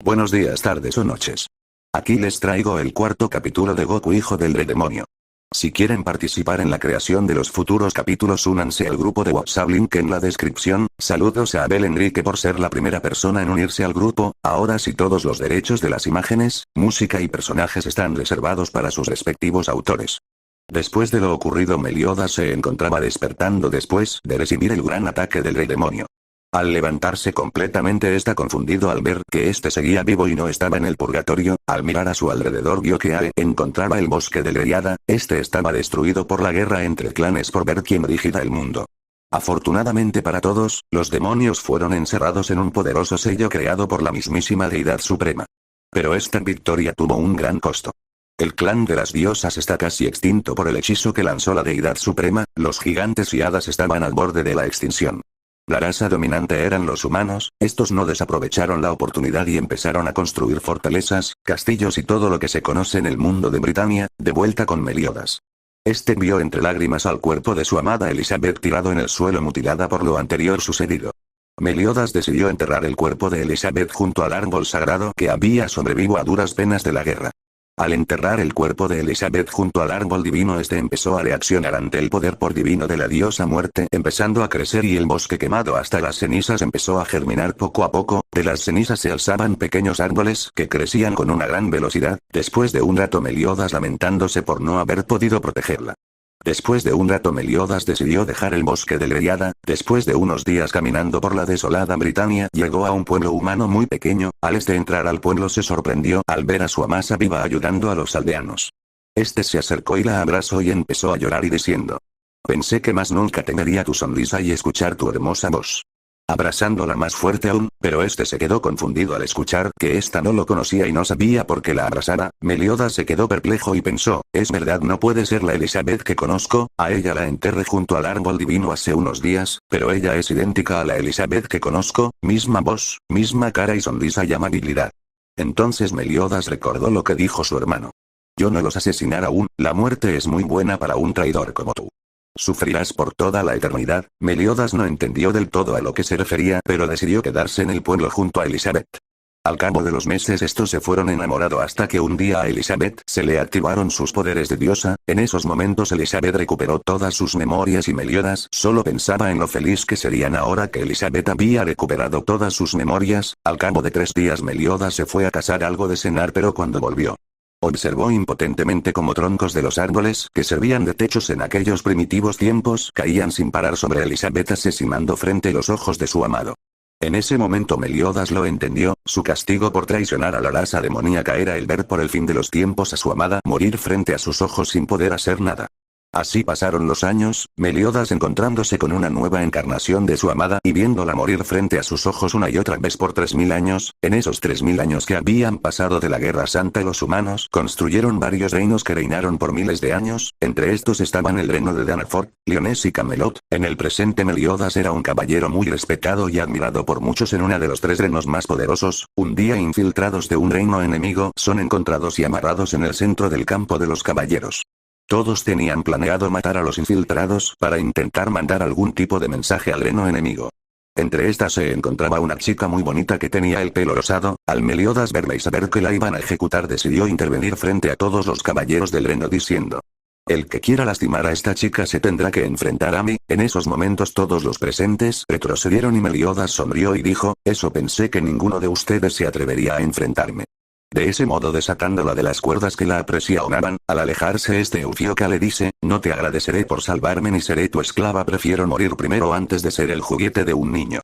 Buenos días, tardes o noches. Aquí les traigo el cuarto capítulo de Goku Hijo del Rey Demonio. Si quieren participar en la creación de los futuros capítulos, únanse al grupo de WhatsApp, link en la descripción. Saludos a Abel Enrique por ser la primera persona en unirse al grupo. Ahora sí, todos los derechos de las imágenes, música y personajes están reservados para sus respectivos autores. Después de lo ocurrido, Meliodas se encontraba despertando después de recibir el gran ataque del Rey Demonio. Al levantarse completamente está confundido al ver que este seguía vivo y no estaba en el purgatorio. Al mirar a su alrededor vio que encontraba el bosque de Leriada. Este estaba destruido por la guerra entre clanes por ver quién dirigirá el mundo. Afortunadamente para todos, los demonios fueron encerrados en un poderoso sello creado por la mismísima deidad suprema. Pero esta victoria tuvo un gran costo. El clan de las diosas está casi extinto por el hechizo que lanzó la deidad suprema. Los gigantes y hadas estaban al borde de la extinción. La raza dominante eran los humanos. Estos no desaprovecharon la oportunidad y empezaron a construir fortalezas, castillos y todo lo que se conoce en el mundo de Britania. De vuelta con Meliodas. Este vio entre lágrimas al cuerpo de su amada Elizabeth tirado en el suelo, mutilada por lo anterior sucedido. Meliodas decidió enterrar el cuerpo de Elizabeth junto al árbol sagrado que había sobrevivido a duras penas de la guerra. Al enterrar el cuerpo de Elizabeth junto al árbol divino, este empezó a reaccionar ante el poder por divino de la diosa muerte, empezando a crecer, y el bosque quemado hasta las cenizas empezó a germinar poco a poco. De las cenizas se alzaban pequeños árboles que crecían con una gran velocidad. Después de un rato, Meliodas lamentándose por no haber podido protegerla. Después de un rato, Meliodas decidió dejar el bosque de Leriada. Después de unos días caminando por la desolada Britania, llegó a un pueblo humano muy pequeño. Al entrar al pueblo se sorprendió al ver a su amasa viva ayudando a los aldeanos. Este se acercó y la abrazó y empezó a llorar y diciendo: pensé que más nunca tendría tu sonrisa y escuchar tu hermosa voz. Abrazándola más fuerte aún, pero este se quedó confundido al escuchar que ésta no lo conocía y no sabía por qué la abrazara. Meliodas se quedó perplejo y pensó: es verdad, no puede ser la Elizabeth que conozco. A ella la enterré junto al árbol divino hace unos días, pero ella es idéntica a la Elizabeth que conozco, misma voz, misma cara y sonrisa y amabilidad. Entonces Meliodas recordó lo que dijo su hermano: yo no los asesinaré aún, la muerte es muy buena para un traidor como tú. Sufrirás por toda la eternidad. Meliodas no entendió del todo a lo que se refería, pero decidió quedarse en el pueblo junto a Elizabeth. Al cabo de los meses estos se fueron enamorados hasta que un día a Elizabeth se le activaron sus poderes de diosa. En esos momentos Elizabeth recuperó todas sus memorias y Meliodas solo pensaba en lo feliz que serían ahora que Elizabeth había recuperado todas sus memorias. Al cabo de 3 días Meliodas se fue a cazar algo de cenar, pero cuando volvió, observó impotentemente como troncos de los árboles que servían de techos en aquellos primitivos tiempos caían sin parar sobre Elizabeth, asesinando frente a los ojos de su amado. En ese momento Meliodas lo entendió: su castigo por traicionar a la raza demoníaca era el ver por el fin de los tiempos a su amada morir frente a sus ojos sin poder hacer nada. Así pasaron los años, Meliodas encontrándose con una nueva encarnación de su amada y viéndola morir frente a sus ojos una y otra vez por 3000 años. En esos 3000 años que habían pasado de la Guerra Santa, los humanos construyeron varios reinos que reinaron por miles de años. Entre estos estaban el reino de Danafort, Lyonés y Camelot. En el presente Meliodas era un caballero muy respetado y admirado por muchos en uno de los 3 reinos más poderosos. Un día, infiltrados de un reino enemigo son encontrados y amarrados en el centro del campo de los caballeros. Todos tenían planeado matar a los infiltrados para intentar mandar algún tipo de mensaje al reino enemigo. Entre estas se encontraba una chica muy bonita que tenía el pelo rosado. Al Meliodas verla y saber que la iban a ejecutar, decidió intervenir frente a todos los caballeros del reino diciendo: el que quiera lastimar a esta chica se tendrá que enfrentar a mí. En esos momentos todos los presentes retrocedieron y Meliodas sonrió y dijo: eso pensé que ninguno de ustedes se atrevería a enfrentarme. De ese modo, desatándola de las cuerdas que la aprisionaban, al alejarse Eufioca le dice: no te agradeceré por salvarme ni seré tu esclava, prefiero morir primero antes de ser el juguete de un niño.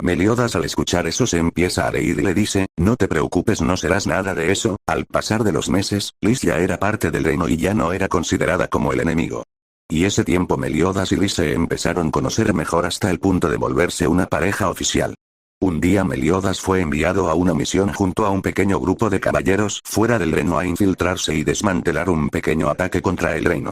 Meliodas al escuchar eso se empieza a reír y le dice: no te preocupes, no serás nada de eso. Al pasar de los meses, Lys ya era parte del reino y ya no era considerada como el enemigo. Y ese tiempo Meliodas y Lys se empezaron a conocer mejor hasta el punto de volverse una pareja oficial. Un día Meliodas fue enviado a una misión junto a un pequeño grupo de caballeros fuera del reino a infiltrarse y desmantelar un pequeño ataque contra el reino.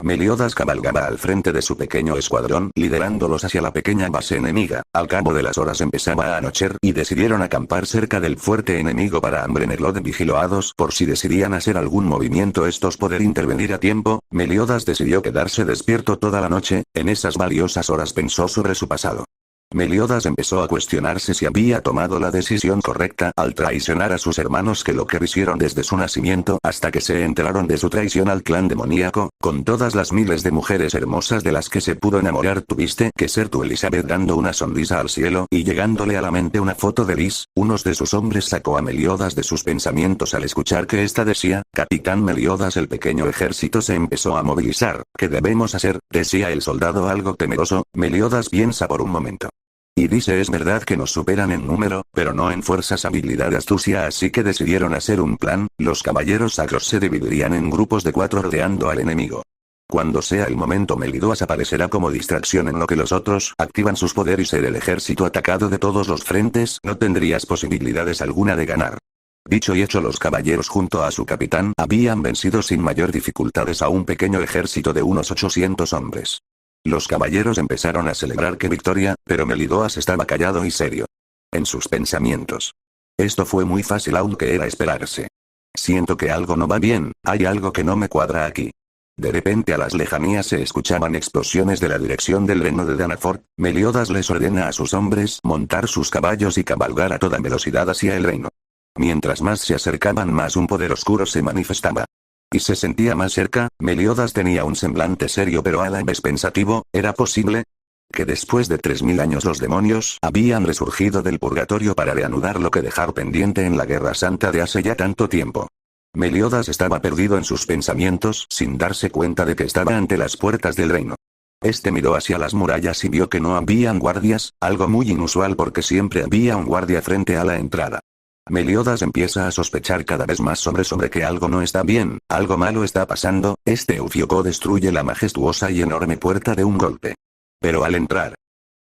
Meliodas cabalgaba al frente de su pequeño escuadrón liderándolos hacia la pequeña base enemiga. Al cabo de las horas empezaba a anochecer y decidieron acampar cerca del fuerte enemigo para mantenerlo vigilados por si decidían hacer algún movimiento estos poder intervenir a tiempo. Meliodas decidió quedarse despierto toda la noche. En esas valiosas horas pensó sobre su pasado. Meliodas empezó a cuestionarse si había tomado la decisión correcta al traicionar a sus hermanos que lo quisieron desde su nacimiento hasta que se enteraron de su traición al clan demoníaco, con todas las miles de mujeres hermosas de las que se pudo enamorar. Tuviste que ser tú, Elizabeth, dando una sonrisa al cielo y llegándole a la mente una foto de Liz. Uno de sus hombres sacó a Meliodas de sus pensamientos al escuchar que ésta decía: Capitán Meliodas, el pequeño ejército se empezó a movilizar. ¿Qué debemos hacer?, decía el soldado algo temeroso. Meliodas piensa por un momento. Y dice: es verdad que nos superan en número, pero no en fuerzas, habilidad, astucia, así que decidieron hacer un plan. Los caballeros sacros se dividirían en grupos de 4 rodeando al enemigo. Cuando sea el momento, Meliodas aparecerá como distracción en lo que los otros activan sus poderes y ser el ejército atacado de todos los frentes. No tendrías posibilidades alguna de ganar. Dicho y hecho, los caballeros junto a su capitán habían vencido sin mayor dificultades a un pequeño ejército de unos 800 hombres. Los caballeros empezaron a celebrar qué victoria, pero Meliodas estaba callado y serio en sus pensamientos. Esto fue muy fácil, aunque era esperarse. Siento que algo no va bien, hay algo que no me cuadra aquí. De repente a las lejanías se escuchaban explosiones de la dirección del reino de Danafort. Meliodas les ordena a sus hombres montar sus caballos y cabalgar a toda velocidad hacia el reino. Mientras más se acercaban, más un poder oscuro se manifestaba. Y se sentía más cerca. Meliodas tenía un semblante serio pero a la vez pensativo. ¿Era posible que después de 3000 años los demonios habían resurgido del purgatorio para reanudar lo que dejar pendiente en la Guerra Santa de hace ya tanto tiempo? Meliodas estaba perdido en sus pensamientos sin darse cuenta de que estaba ante las puertas del reino. Este miró hacia las murallas y vio que no habían guardias, algo muy inusual porque siempre había un guardia frente a la entrada. Meliodas empieza a sospechar cada vez más sobre que algo no está bien, algo malo está pasando. Este Eufioco destruye la majestuosa y enorme puerta de un golpe. Pero al entrar,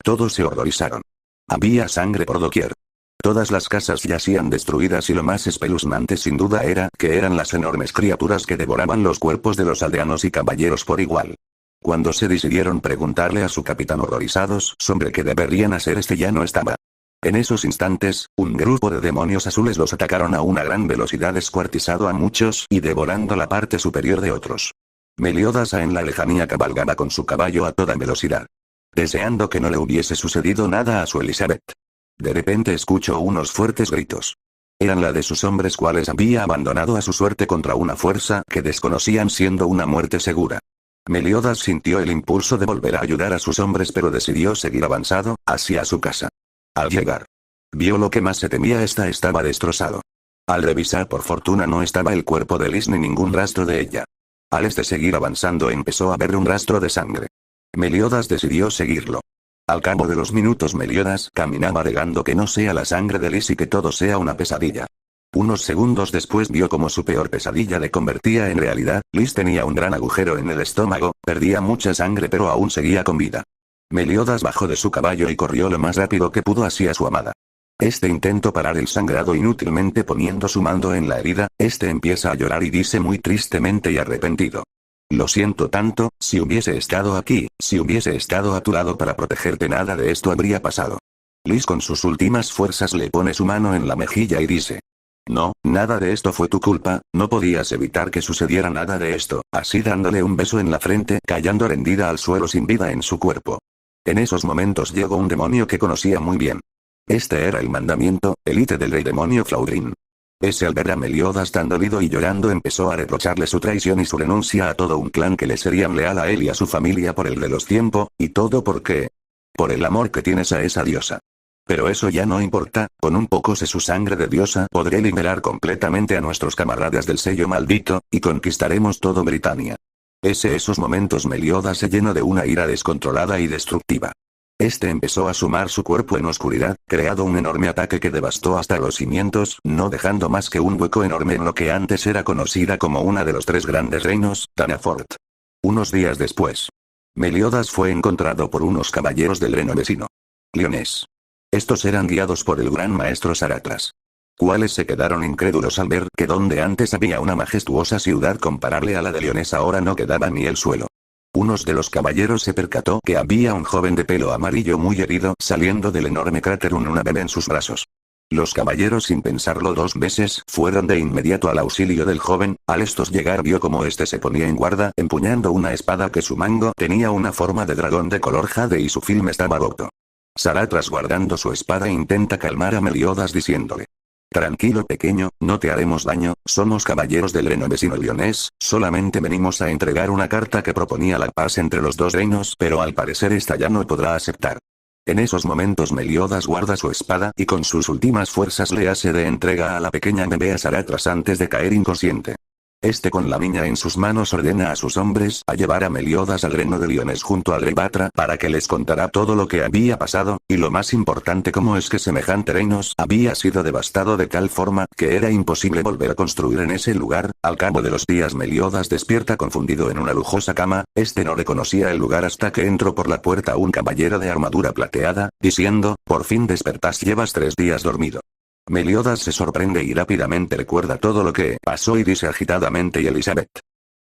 todos se horrorizaron. Había sangre por doquier. Todas las casas yacían destruidas y lo más espeluznante sin duda era que eran las enormes criaturas que devoraban los cuerpos de los aldeanos y caballeros por igual. Cuando se decidieron preguntarle a su capitán horrorizados sobre qué deberían hacer, este ya no estaba. En esos instantes, un grupo de demonios azules los atacaron a una gran velocidad, descuartizado a muchos y devorando la parte superior de otros. Meliodas en la lejanía cabalgaba con su caballo a toda velocidad, deseando que no le hubiese sucedido nada a su Elizabeth. De repente escuchó unos fuertes gritos. Eran la de sus hombres, cuales había abandonado a su suerte contra una fuerza que desconocían, siendo una muerte segura. Meliodas sintió el impulso de volver a ayudar a sus hombres, pero decidió seguir avanzado hacia su casa. Al llegar, vio lo que más se temía: estaba destrozado. Al revisar, por fortuna no estaba el cuerpo de Liz ni ningún rastro de ella. Al seguir avanzando empezó a ver un rastro de sangre. Meliodas decidió seguirlo. Al cabo de los minutos Meliodas caminaba regando que no sea la sangre de Liz y que todo sea una pesadilla. Unos segundos después vio como su peor pesadilla le convertía en realidad. Liz tenía un gran agujero en el estómago, perdía mucha sangre pero aún seguía con vida. Meliodas bajó de su caballo y corrió lo más rápido que pudo hacia su amada. Intentó parar el sangrado inútilmente poniendo su mano en la herida. Empieza a llorar y dice muy tristemente y arrepentido: lo siento tanto, si hubiese estado aquí, si hubiese estado a tu lado para protegerte, nada de esto habría pasado. Liz con sus últimas fuerzas le pone su mano en la mejilla y dice: no, nada de esto fue tu culpa, no podías evitar que sucediera nada de esto, así dándole un beso en la frente, cayendo rendida al suelo sin vida en su cuerpo. En esos momentos llegó un demonio que conocía muy bien. Era el mandamiento, élite del rey demonio Flaudrin. Al ver a Meliodas tan dolido y llorando empezó a reprocharle su traición y su renuncia a todo un clan que le serían leal a él y a su familia por el de los tiempos, y todo ¿por qué? Por el amor que tienes a esa diosa. Pero eso ya no importa, con un poco de su sangre de diosa podré liberar completamente a nuestros camaradas del sello maldito, y conquistaremos todo Britania. Esos momentos Meliodas se llenó de una ira descontrolada y destructiva. Empezó a sumar su cuerpo en oscuridad, creado un enorme ataque que devastó hasta los cimientos, no dejando más que un hueco enorme en lo que antes era conocida como una de los 3 grandes reinos, Danafort. Unos días después, Meliodas fue encontrado por unos caballeros del reino vecino, Lionés. Estos eran guiados por el gran maestro Saratras, cuales se quedaron incrédulos al ver que donde antes había una majestuosa ciudad comparable a la de Lionés, ahora no quedaba ni el suelo. Unos de los caballeros se percató que había un joven de pelo amarillo muy herido saliendo del enorme cráter, una bebé en sus brazos. Los caballeros, sin pensarlo 2 veces, fueron de inmediato al auxilio del joven. Al estos llegar vio como se ponía en guarda, empuñando una espada que su mango tenía una forma de dragón de color jade y su film estaba roto. Saratras, guardando su espada, intenta calmar a Meliodas diciéndole: tranquilo pequeño, no te haremos daño, somos caballeros del reino vecino Lionés, solamente venimos a entregar una carta que proponía la paz entre los dos reinos, pero al parecer esta ya no podrá aceptar. En esos momentos Meliodas guarda su espada y con sus últimas fuerzas le hace de entrega a la pequeña bebé a Saratras antes de caer inconsciente. Este, con la niña en sus manos, ordena a sus hombres a llevar a Meliodas al reino de Lionés junto al rey Batra para que les contará todo lo que había pasado, y lo más importante, cómo es que semejante reinos había sido devastado de tal forma que era imposible volver a construir en ese lugar. Al cabo de los días Meliodas despierta confundido en una lujosa cama, no reconocía el lugar hasta que entró por la puerta un caballero de armadura plateada, diciendo: por fin despertás, llevas 3 días dormido. Meliodas se sorprende y rápidamente recuerda todo lo que pasó y dice agitadamente: ¿y Elizabeth?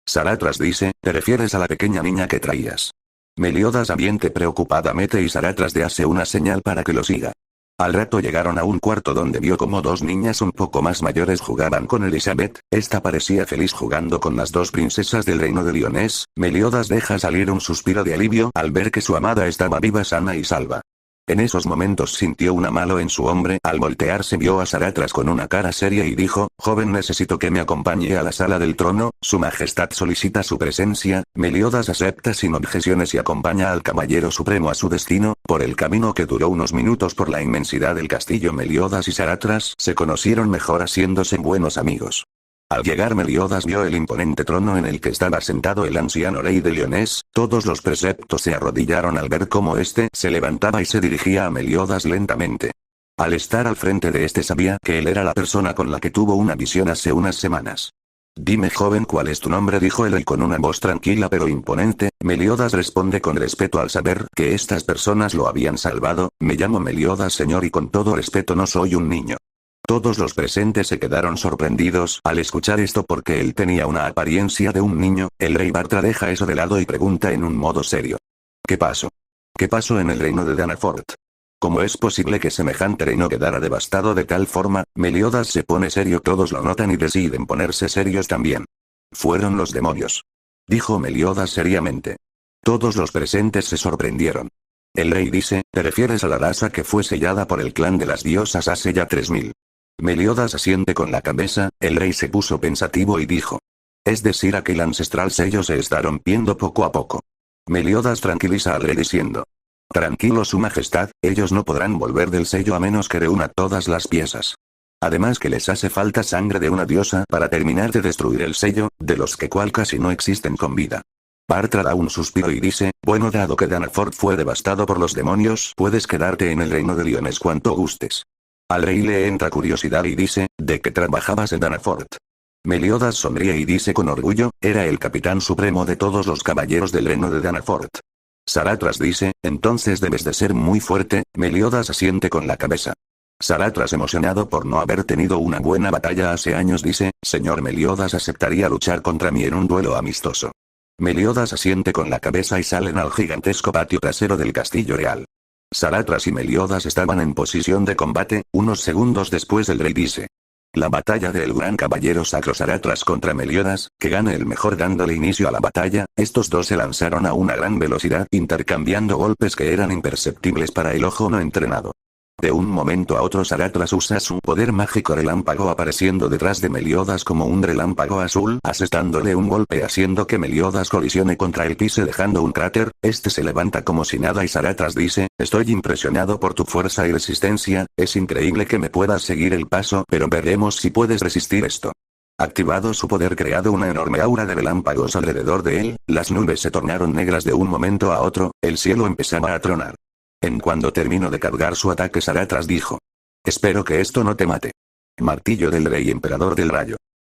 Saratras dice: ¿te refieres a la pequeña niña que traías? Meliodas asiente preocupadamente y Saratras le hace una señal para que lo siga. Al rato llegaron a un cuarto donde vio como 2 niñas un poco más mayores jugaban con Elizabeth. Esta parecía feliz jugando con las 2 princesas del reino de Lionés. Meliodas deja salir un suspiro de alivio al ver que su amada estaba viva, sana y salva. En esos momentos sintió una mano en su hombro. Al voltearse vio a Saratras con una cara seria y dijo: joven, necesito que me acompañe a la sala del trono, su majestad solicita su presencia. Meliodas acepta sin objeciones y acompaña al caballero supremo a su destino. Por el camino, que duró unos minutos por la inmensidad del castillo, Meliodas y Saratras se conocieron mejor, haciéndose buenos amigos. Al llegar Meliodas vio el imponente trono en el que estaba sentado el anciano rey de Lionés. Todos los preceptos se arrodillaron al ver cómo este se levantaba y se dirigía a Meliodas lentamente. Al estar al frente de este sabía que él era la persona con la que tuvo una visión hace unas semanas. Dime, joven, ¿cuál es tu nombre?, dijo el rey con una voz tranquila pero imponente. Meliodas responde con respeto al saber que estas personas lo habían salvado: me llamo Meliodas, señor, y con todo respeto no soy un niño. Todos los presentes se quedaron sorprendidos al escuchar esto porque él tenía una apariencia de un niño. El rey Bartra deja eso de lado y pregunta en un modo serio: ¿qué pasó? ¿Qué pasó en el reino de Danafort? ¿Cómo es posible que semejante reino quedara devastado de tal forma? Meliodas se pone serio, todos lo notan y deciden ponerse serios también. Fueron los demonios, dijo Meliodas seriamente. Todos los presentes se sorprendieron. El rey dice: ¿te refieres a la raza que fue sellada por el clan de las diosas hace ya 3000? Meliodas asiente con la cabeza. El rey se puso pensativo y dijo: es decir, aquel ancestral sello se está rompiendo poco a poco. Meliodas tranquiliza al rey diciendo: tranquilo, su majestad, ellos no podrán volver del sello a menos que reúna todas las piezas. Además que les hace falta sangre de una diosa para terminar de destruir el sello, de los que cual casi no existen con vida. Bartra da un suspiro y dice: bueno, dado que Danafort fue devastado por los demonios, puedes quedarte en el reino de Lionés cuanto gustes. Al rey le entra curiosidad y dice: ¿de qué trabajabas en Danafort? Meliodas sonríe y dice con orgullo: era el capitán supremo de todos los caballeros del reino de Danafort. Saratras dice: entonces debes de ser muy fuerte. Meliodas asiente con la cabeza. Saratras, emocionado por no haber tenido una buena batalla hace años, dice: señor Meliodas, aceptaría luchar contra mí en un duelo amistoso. Meliodas asiente con la cabeza y salen al gigantesco patio trasero del castillo real. Saratras y Meliodas estaban en posición de combate. Unos segundos después el rey dice: la batalla del gran caballero sacro Saratras contra Meliodas, que gane el mejor. Dándole inicio a la batalla, estos dos se lanzaron a una gran velocidad, intercambiando golpes que eran imperceptibles para el ojo no entrenado. De un momento a otro Saratras usa su poder mágico relámpago, apareciendo detrás de Meliodas como un relámpago azul, asestándole un golpe haciendo que Meliodas colisione contra el piso dejando un cráter. Este se levanta como si nada y Saratras dice: estoy impresionado por tu fuerza y resistencia, es increíble que me puedas seguir el paso, pero veremos si puedes resistir esto. Activado su poder, creado una enorme aura de relámpagos alrededor de él, las nubes se tornaron negras de un momento a otro, el cielo empezaba a tronar. En cuando terminó de cargar su ataque, Saratras dijo: espero que esto no te mate. Martillo del rey emperador del rayo.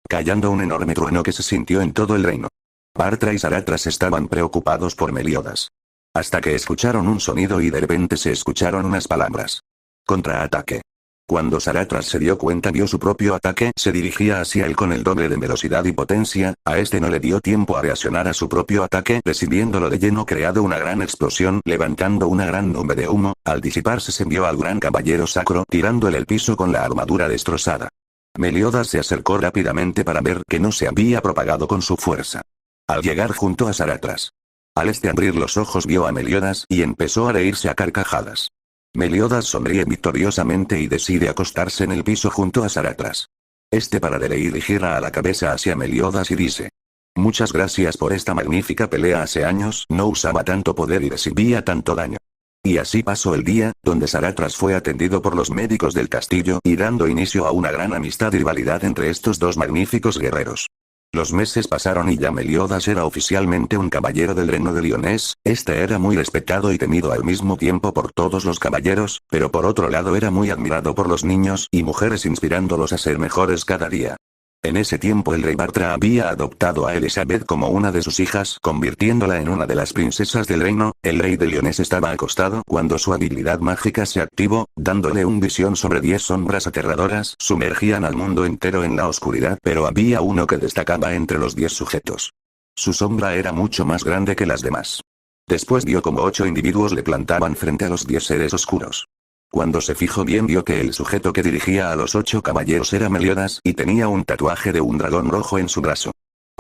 Callando un enorme trueno que se sintió en todo el reino. Bartra y Saratras estaban preocupados por Meliodas. Hasta que escucharon un sonido y de repente se escucharon unas palabras: contraataque. Cuando Saratras se dio cuenta, vio su propio ataque se dirigía hacia él con el doble de velocidad y potencia. A este no le dio tiempo a reaccionar a su propio ataque, recibiéndolo de lleno, creado una gran explosión, levantando una gran nube de humo. Al disiparse se envió al gran caballero sacro, tirándole el piso con la armadura destrozada. Meliodas se acercó rápidamente para ver que no se había propagado con su fuerza. Al llegar junto a Saratras, al abrir los ojos vio a Meliodas y empezó a reírse a carcajadas. Meliodas sonríe victoriosamente y decide acostarse en el piso junto a Saratras. Para de reír y gira a la cabeza hacia Meliodas y dice: muchas gracias por esta magnífica pelea. Hace años no usaba tanto poder y recibía tanto daño. Y así pasó el día, donde Saratras fue atendido por los médicos del castillo y dando inicio a una gran amistad y rivalidad entre estos dos magníficos guerreros. Los meses pasaron y ya Meliodas era oficialmente un caballero del reino de Lionés. Era muy respetado y temido al mismo tiempo por todos los caballeros, pero por otro lado era muy admirado por los niños y mujeres, inspirándolos a ser mejores cada día. En ese tiempo el rey Bartra había adoptado a Elizabeth como una de sus hijas, convirtiéndola en una de las princesas del reino. El rey de Lionés estaba acostado cuando su habilidad mágica se activó, dándole una visión sobre 10 sombras aterradoras, sumergían al mundo entero en la oscuridad, pero había uno que destacaba entre los 10 sujetos. Su sombra era mucho más grande que las demás. Después vio como 8 individuos le plantaban frente a los 10 seres oscuros. Cuando se fijó bien vio que el sujeto que dirigía a los 8 caballeros era Meliodas y tenía un tatuaje de un dragón rojo en su brazo.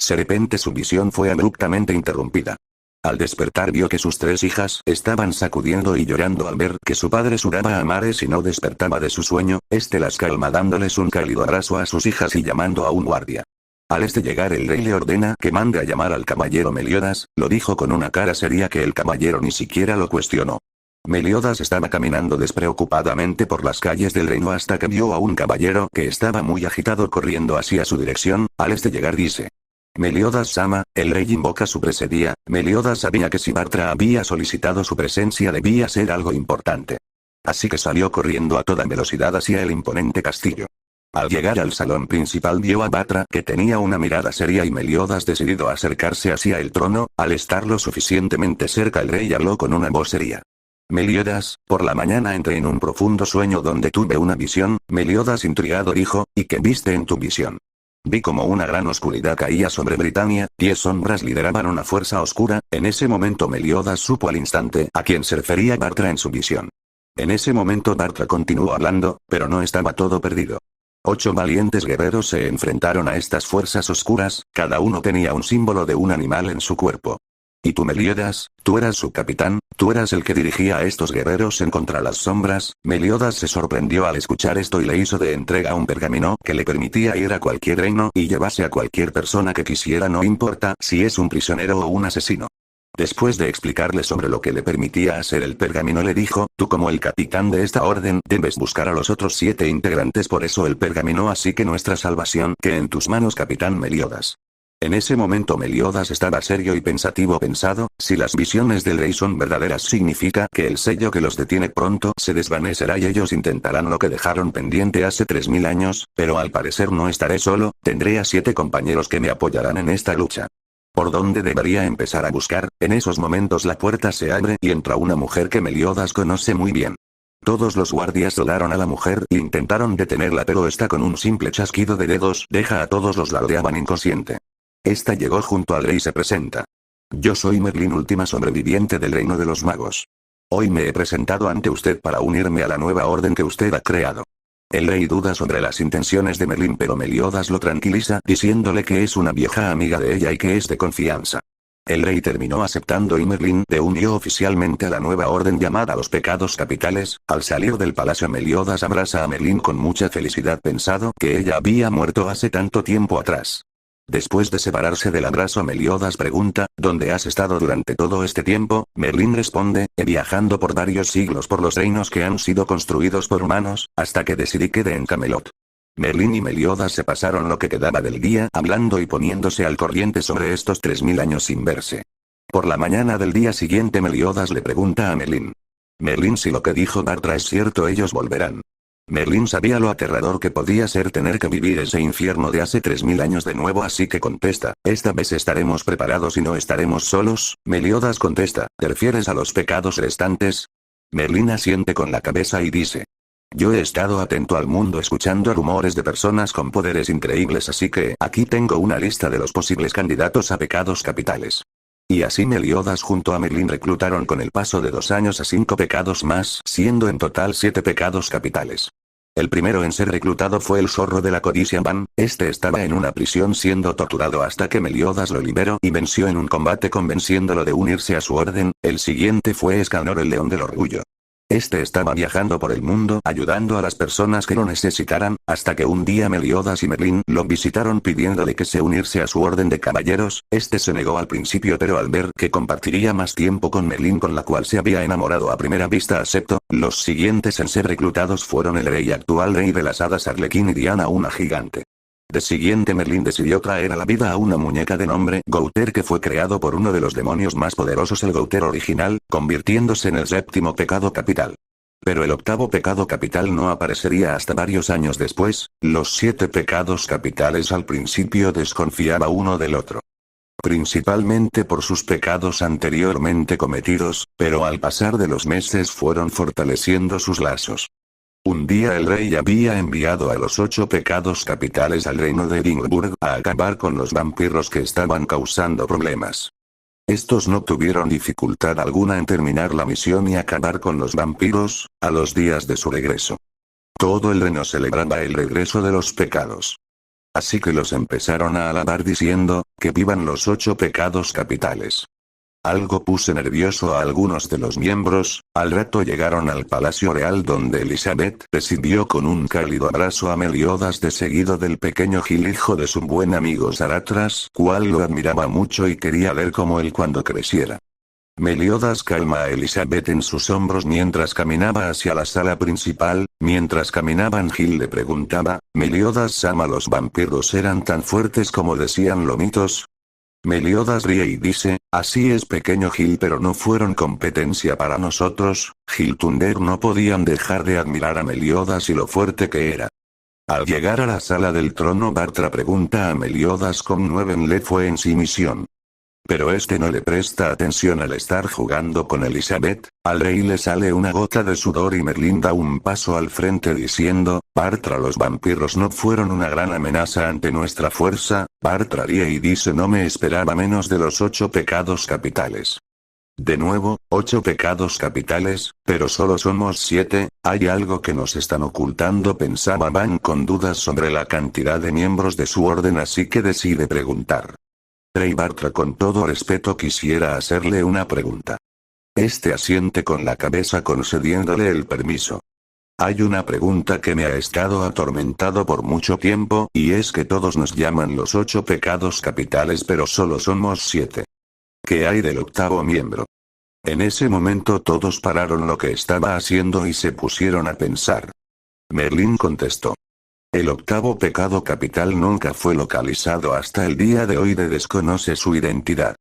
De repente su visión fue abruptamente interrumpida. Al despertar vio que sus 3 hijas estaban sacudiendo y llorando al ver que su padre sudaba a mares y no despertaba de su sueño. Las calma dándoles un cálido abrazo a sus hijas y llamando a un guardia. Al llegar el rey le ordena que mande a llamar al caballero Meliodas. Lo dijo con una cara seria que el caballero ni siquiera lo cuestionó. Meliodas estaba caminando despreocupadamente por las calles del reino hasta que vio a un caballero que estaba muy agitado corriendo hacia su dirección. Al llegar dice: Meliodas-sama, el rey invoca su presencia. Meliodas sabía que si Bartra había solicitado su presencia debía ser algo importante. Así que salió corriendo a toda velocidad hacia el imponente castillo. Al llegar al salón principal vio a Bartra que tenía una mirada seria y Meliodas decidido a acercarse hacia el trono. Al estar lo suficientemente cerca el rey habló con una voz seria: Meliodas, por la mañana entré en un profundo sueño donde tuve una visión. Meliodas intrigado dijo: ¿y qué viste en tu visión? Vi como una gran oscuridad caía sobre Britania, 10 sombras lideraban una fuerza oscura. En ese momento Meliodas supo al instante a quién se refería Bartra en su visión. En ese momento Bartra continuó hablando, pero no estaba todo perdido. 8 valientes guerreros se enfrentaron a estas fuerzas oscuras, cada uno tenía un símbolo de un animal en su cuerpo. Y tú Meliodas, tú eras su capitán, tú eras el que dirigía a estos guerreros en contra las sombras. Meliodas se sorprendió al escuchar esto y le hizo de entrega un pergamino que le permitía ir a cualquier reino y llevarse a cualquier persona que quisiera, no importa si es un prisionero o un asesino. Después de explicarle sobre lo que le permitía hacer el pergamino le dijo: tú como el capitán de esta orden debes buscar a los otros 7 integrantes, por eso el pergamino, así que nuestra salvación que en tus manos, capitán Meliodas. En ese momento Meliodas estaba serio y pensativo, pensado: si las visiones del rey son verdaderas significa que el sello que los detiene pronto se desvanecerá y ellos intentarán lo que dejaron pendiente hace 3000 años, pero al parecer no estaré solo, tendré a 7 compañeros que me apoyarán en esta lucha. ¿Por dónde debería empezar a buscar? En esos momentos la puerta se abre y entra una mujer que Meliodas conoce muy bien. Todos los guardias rodearon a la mujer e intentaron detenerla, pero esta con un simple chasquido de dedos deja a todos los la rodeaban inconsciente. Llegó junto al rey y se presenta. Yo soy Merlín, última sobreviviente del reino de los magos. Hoy me he presentado ante usted para unirme a la nueva orden que usted ha creado. El rey duda sobre las intenciones de Merlín, pero Meliodas lo tranquiliza diciéndole que es una vieja amiga de ella y que es de confianza. El rey terminó aceptando y Merlín le unió oficialmente a la nueva orden llamada los pecados capitales. Al salir del palacio Meliodas abraza a Merlín con mucha felicidad, pensado que ella había muerto hace tanto tiempo atrás. Después de separarse del abrazo Meliodas pregunta: ¿dónde has estado durante todo este tiempo? Merlín responde: viajando por varios siglos por los reinos que han sido construidos por humanos, hasta que decidí quedar en Camelot. Merlín y Meliodas se pasaron lo que quedaba del día hablando y poniéndose al corriente sobre estos 3000 años sin verse. Por la mañana del día siguiente Meliodas le pregunta a Merlín: Merlín, si lo que dijo Bartra es cierto, ellos volverán. Merlín sabía lo aterrador que podía ser tener que vivir ese infierno de hace 3000 años de nuevo, así que contesta: esta vez estaremos preparados y no estaremos solos. Meliodas contesta: ¿te refieres a los pecados restantes? Merlín asiente con la cabeza y dice: yo he estado atento al mundo escuchando rumores de personas con poderes increíbles, así que aquí tengo una lista de los posibles candidatos a pecados capitales. Y así Meliodas junto a Merlín reclutaron con el paso de 2 años a 5 pecados más, siendo en total 7 pecados capitales. El primero en ser reclutado fue el zorro de la codicia Van. Estaba en una prisión siendo torturado hasta que Meliodas lo liberó y venció en un combate convenciéndolo de unirse a su orden. El siguiente fue Escanor, el león del orgullo. Este estaba viajando por el mundo ayudando a las personas que lo necesitaran, hasta que un día Meliodas y Merlín lo visitaron pidiéndole que se uniese a su orden de caballeros. Este se negó al principio, pero al ver que compartiría más tiempo con Merlín, con la cual se había enamorado a primera vista, aceptó. Los siguientes en ser reclutados fueron el rey actual rey de las hadas Arlequín y Diana, una gigante. De siguiente, Merlín decidió traer a la vida a una muñeca de nombre Gouter, que fue creado por uno de los demonios más poderosos, el Gouter original, convirtiéndose en el séptimo pecado capital. Pero el octavo pecado capital no aparecería hasta varios años después. Los 7 pecados capitales al principio desconfiaba uno del otro, principalmente por sus pecados anteriormente cometidos, pero al pasar de los meses fueron fortaleciendo sus lazos. Un día el rey había enviado a los 8 pecados capitales al reino de Edimburgo a acabar con los vampiros que estaban causando problemas. Estos no tuvieron dificultad alguna en terminar la misión y acabar con los vampiros. A los días de su regreso, todo el reino celebraba el regreso de los pecados. Así que los empezaron a alabar diciendo, que vivan los 8 pecados capitales. Algo puso nervioso a algunos de los miembros. Al rato llegaron al palacio real, donde Elizabeth recibió con un cálido abrazo a Meliodas, de seguido del pequeño Gil, hijo de su buen amigo Saratras, cual lo admiraba mucho y quería ver como él cuando creciera. Meliodas calma a Elizabeth en sus hombros mientras caminaba hacia la sala principal. Mientras caminaban, Gil le preguntaba: Meliodas-sama, ¿los vampiros eran tan fuertes como decían los mitos? Meliodas ríe y dice: así es, pequeño Gil, pero no fueron competencia para nosotros. Gil Thunder no podían dejar de admirar a Meliodas y lo fuerte que era. Al llegar a la sala del trono, Bartra pregunta a Meliodas cómo Nueven le fue en su misión. Pero este no le presta atención al estar jugando con Elizabeth. Al rey le sale una gota de sudor y Merlín da un paso al frente diciendo: Bartra, los vampiros no fueron una gran amenaza ante nuestra fuerza. Bartra ríe y dice: no me esperaba menos de los 8 pecados capitales. De nuevo, 8 pecados capitales, pero solo somos 7, hay algo que nos están ocultando, pensaba Van con dudas sobre la cantidad de miembros de su orden, así que decide preguntar. Rey Bartra, con todo respeto quisiera hacerle una pregunta. Este asiente con la cabeza concediéndole el permiso. Hay una pregunta que me ha estado atormentado por mucho tiempo, y es que todos nos llaman los 8 pecados capitales, pero solo somos 7. ¿Qué hay del octavo miembro? En ese momento todos pararon lo que estaba haciendo y se pusieron a pensar. Merlín contestó: el octavo pecado capital nunca fue localizado hasta el día de hoy, desconoce su identidad.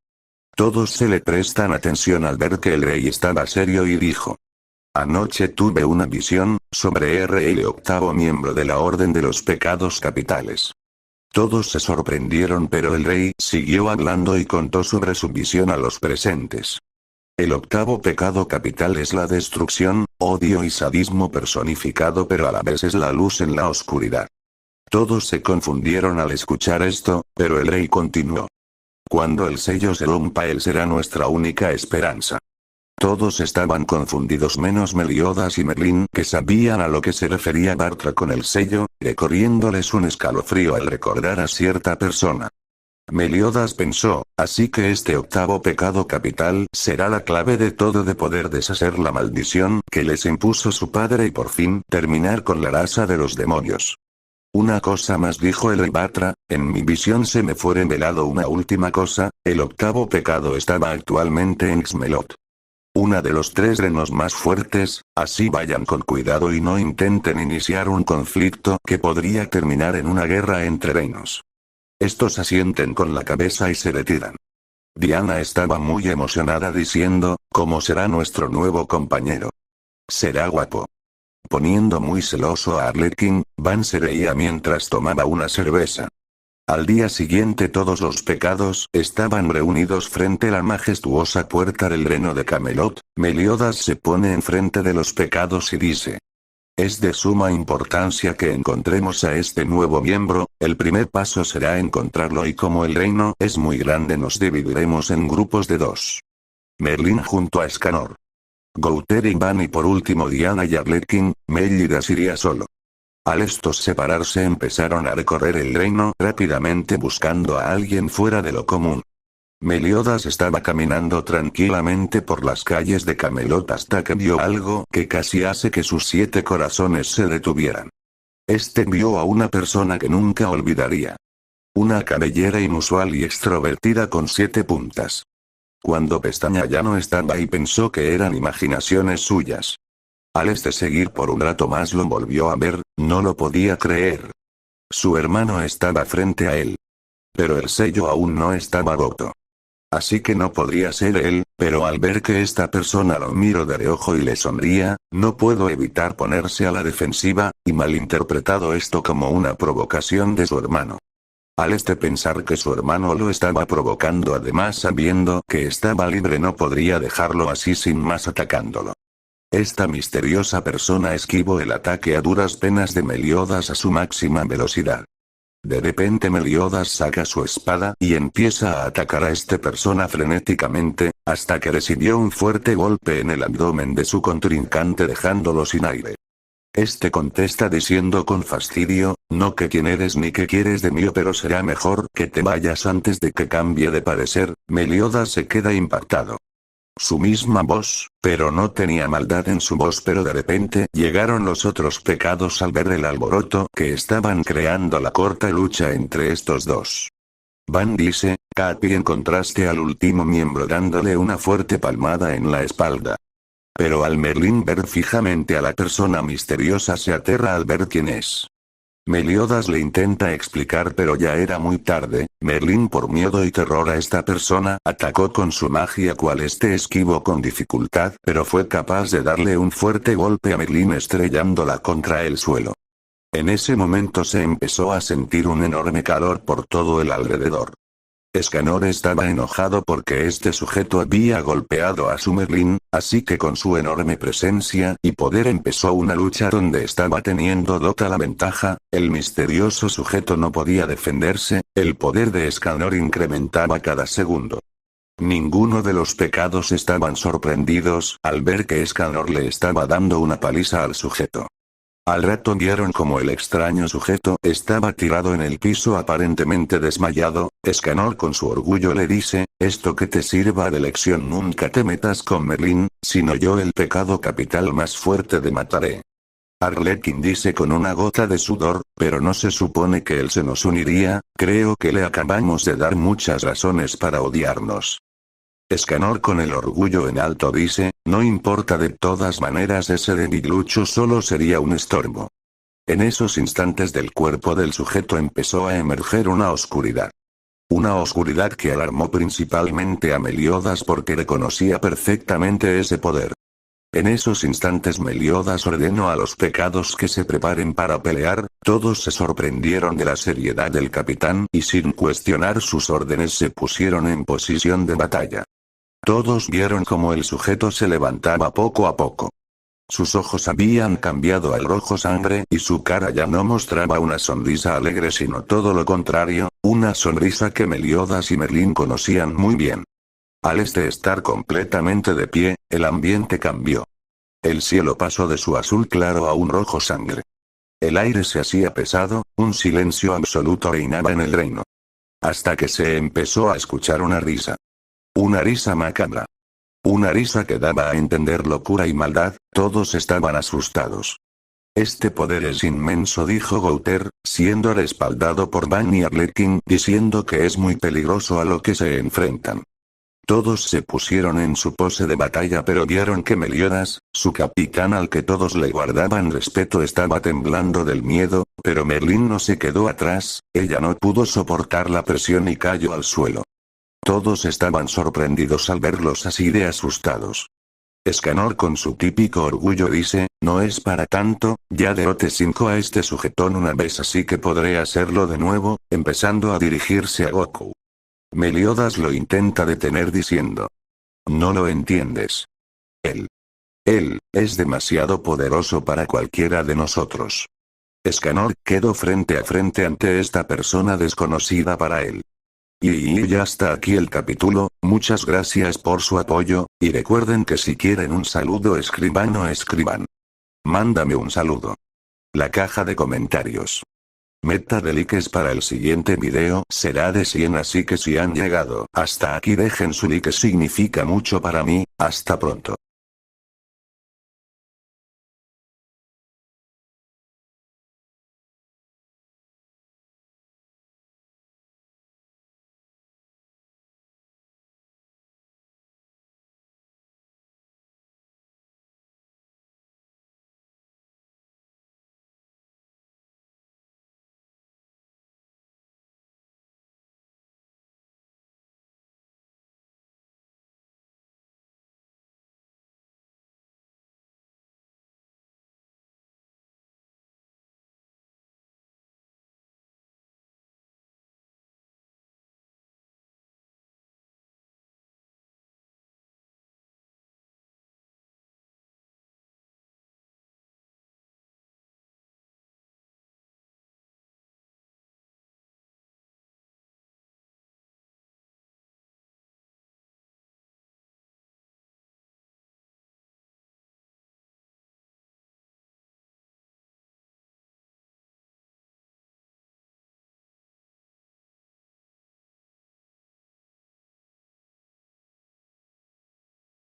Todos se le prestan atención al ver que el rey estaba serio y dijo: anoche tuve una visión sobre el octavo miembro de la orden de los pecados capitales. Todos se sorprendieron, pero el rey siguió hablando y contó sobre su visión a los presentes. El octavo pecado capital es la destrucción, odio y sadismo personificado, pero a la vez es la luz en la oscuridad. Todos se confundieron al escuchar esto, pero el rey continuó: cuando el sello se rompa, él será nuestra única esperanza. Todos estaban confundidos menos Meliodas y Merlín, que sabían a lo que se refería Bartra con el sello, recorriéndoles un escalofrío al recordar a cierta persona. Meliodas pensó: así que este octavo pecado capital será la clave de todo, de poder deshacer la maldición que les impuso su padre y por fin terminar con la raza de los demonios. Una cosa más, dijo el rey Bartra, en mi visión se me fue revelado una última cosa: el octavo pecado estaba actualmente en Xmelot. Una de los 3 reinos más fuertes, así vayan con cuidado y no intenten iniciar un conflicto que podría terminar en una guerra entre reinos. Estos asienten con la cabeza y se retiran. Diana estaba muy emocionada diciendo: ¿cómo será nuestro nuevo compañero? Será guapo. Poniendo muy celoso a Arlequín, Van se reía mientras tomaba una cerveza. Al día siguiente todos los pecados estaban reunidos frente a la majestuosa puerta del reino de Camelot. Meliodas se pone enfrente de los pecados y dice: es de suma importancia que encontremos a este nuevo miembro. El primer paso será encontrarlo, y como el reino es muy grande nos dividiremos en grupos de 2. Merlín junto a Escanor, Gouter y Van, y por último Diana y Arlequín. Meliodas iría solo. Al estos separarse empezaron a recorrer el reino rápidamente buscando a alguien fuera de lo común. Meliodas estaba caminando tranquilamente por las calles de Camelot hasta que vio algo que casi hace que sus 7 corazones se detuvieran. Vio a una persona que nunca olvidaría. Una cabellera inusual y extrovertida con 7 puntas. Cuando Pestaña ya no estaba y pensó que eran imaginaciones suyas. Al seguir por un rato más lo volvió a ver, no lo podía creer. Su hermano estaba frente a él. Pero el sello aún no estaba roto. Así que no podría ser él, pero al ver que esta persona lo miró de reojo y le sonría, no pudo evitar ponerse a la defensiva, y malinterpretado esto como una provocación de su hermano. Al pensar que su hermano lo estaba provocando, además sabiendo que estaba libre, no podría dejarlo así sin más atacándolo. Esta misteriosa persona esquivó el ataque a duras penas de Meliodas a su máxima velocidad. De repente Meliodas saca su espada y empieza a atacar a persona frenéticamente, hasta que recibió un fuerte golpe en el abdomen de su contrincante dejándolo sin aire. Contesta diciendo con fastidio, no que quién eres ni qué quieres de mí, pero será mejor que te vayas antes de que cambie de parecer. Meliodas se queda impactado. Su misma voz, pero no tenía maldad en su voz. Pero de repente llegaron los otros pecados al ver el alboroto que estaban creando la corta lucha entre estos dos. Van dice, Capi en contraste al último miembro dándole una fuerte palmada en la espalda. Pero al Merlín ver fijamente a la persona misteriosa se aterra al ver quién es. Meliodas le intenta explicar pero ya era muy tarde. Merlín por miedo y terror a esta persona atacó con su magia cual esquivó con dificultad pero fue capaz de darle un fuerte golpe a Merlín estrellándola contra el suelo. En ese momento se empezó a sentir un enorme calor por todo el alrededor. Escanor estaba enojado porque sujeto había golpeado a su Merlín, así que con su enorme presencia y poder empezó una lucha donde estaba teniendo Dota la ventaja. El misterioso sujeto no podía defenderse, el poder de Escanor incrementaba cada segundo. Ninguno de los pecados estaban sorprendidos al ver que Escanor le estaba dando una paliza al sujeto. Al rato vieron como el extraño sujeto estaba tirado en el piso aparentemente desmayado. Escanor con su orgullo le dice, esto que te sirva de lección, nunca te metas con Merlín, sino yo el pecado capital más fuerte de mataré. Arlequín dice con una gota de sudor, pero no se supone que él se nos uniría, creo que le acabamos de dar muchas razones para odiarnos. Escanor con el orgullo en alto dice, no importa, de todas maneras ese debilucho solo sería un estorbo. En esos instantes del cuerpo del sujeto empezó a emerger una oscuridad. Una oscuridad que alarmó principalmente a Meliodas porque reconocía perfectamente ese poder. En esos instantes Meliodas ordenó a los pecados que se preparen para pelear. Todos se sorprendieron de la seriedad del capitán y sin cuestionar sus órdenes se pusieron en posición de batalla. Todos vieron cómo el sujeto se levantaba poco a poco. Sus ojos habían cambiado al rojo sangre y su cara ya no mostraba una sonrisa alegre sino todo lo contrario, una sonrisa que Meliodas y Merlín conocían muy bien. Al estar completamente de pie, el ambiente cambió. El cielo pasó de su azul claro a un rojo sangre. El aire se hacía pesado, un silencio absoluto reinaba en el reino. Hasta que se empezó a escuchar una risa. Una risa macabra. Una risa que daba a entender locura y maldad. Todos estaban asustados. Este poder es inmenso, dijo Gouter, siendo respaldado por Van y Arlequín, diciendo que es muy peligroso a lo que se enfrentan. Todos se pusieron en su pose de batalla pero vieron que Meliodas, su capitán al que todos le guardaban respeto, estaba temblando del miedo, pero Merlín no se quedó atrás, ella no pudo soportar la presión y cayó al suelo. Todos estaban sorprendidos al verlos así de asustados. Escanor con su típico orgullo dice, no es para tanto, ya derroté 5 a sujetón una vez así que podré hacerlo de nuevo, empezando a dirigirse a Goku. Meliodas lo intenta detener diciendo. No lo entiendes. Él es demasiado poderoso para cualquiera de nosotros. Escanor quedó frente a frente ante esta persona desconocida para él. Y ya está aquí el capítulo, muchas gracias por su apoyo, y recuerden que si quieren un saludo escriban. Mándame un saludo. La caja de comentarios. Meta de likes para el siguiente video será de 100, así que si han llegado hasta aquí dejen su like, significa mucho para mí. Hasta pronto.